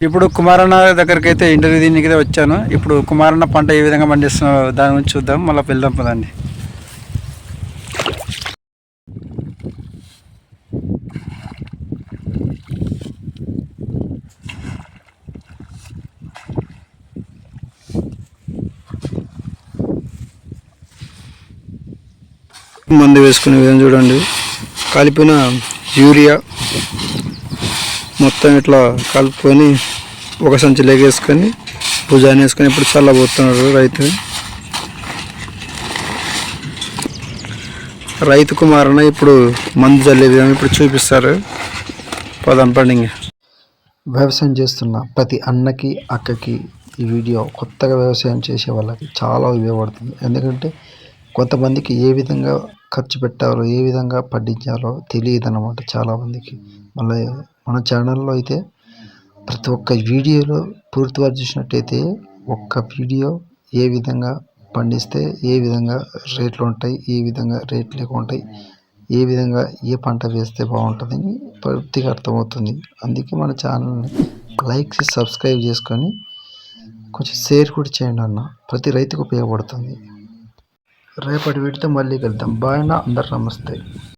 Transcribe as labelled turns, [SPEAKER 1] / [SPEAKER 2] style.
[SPEAKER 1] ఇప్పుడు కుమారన్న దగ్గరికి అయితే ఇంటర్వ్యూ దీనికి వచ్చాను. ఇప్పుడు కుమారన్న పంట ఏ విధంగా పండిస్తున్నారో దాని గురించి చూద్దాం, మళ్ళీ వెళ్దాం పదండి. మందు వేసుకునే విధంగా చూడండి, కలిపిన యూరియా మొత్తం ఇట్లా కలుపుకొని ఒక సంచి లేగేసుకొని భుజాన్ని వేసుకొని ఇప్పుడు చల్లబోతున్నారు రైతు కుమారన్న ఇప్పుడు మందు చల్లే విధంగా ఇప్పుడు చూపిస్తారు. పదం పండింగ్. వ్యవసాయం చేస్తున్న ప్రతి అన్నకి అక్కకి ఈ వీడియో కొత్తగా వ్యవసాయం చేసే వాళ్ళకి చాలా ఉపయోగపడుతుంది. ఎందుకంటే కొంతమందికి ఏ విధంగా ఖర్చు పెట్టాలో ఏ విధంగా పండించాలో తెలియదు అన్నమాట చాలామందికి. మళ్ళీ మన ఛానల్లో అయితే ప్రతి ఒక్క వీడియోలో పూర్తిగా చూసినట్టయితే ఒక్క వీడియో ఏ విధంగా పండిస్తే ఏ విధంగా రేట్లు ఉంటాయి, ఏ విధంగా రేట్లు ఎక్కువ ఉంటాయి, ఏ విధంగా ఏ పంట వేస్తే బాగుంటుందని పూర్తిగా అర్థమవుతుంది. అందుకే మన ఛానల్ని లైక్ చేసి సబ్స్క్రైబ్ చేసుకొని కొంచెం షేర్ కూడా చేయండి అన్న, ప్రతి రైతుకు ఉపయోగపడుతుంది. రేపటి వీడితో మళ్ళీ కలుద్దాం. బాయ్ అన్న, అందరు నమస్తే.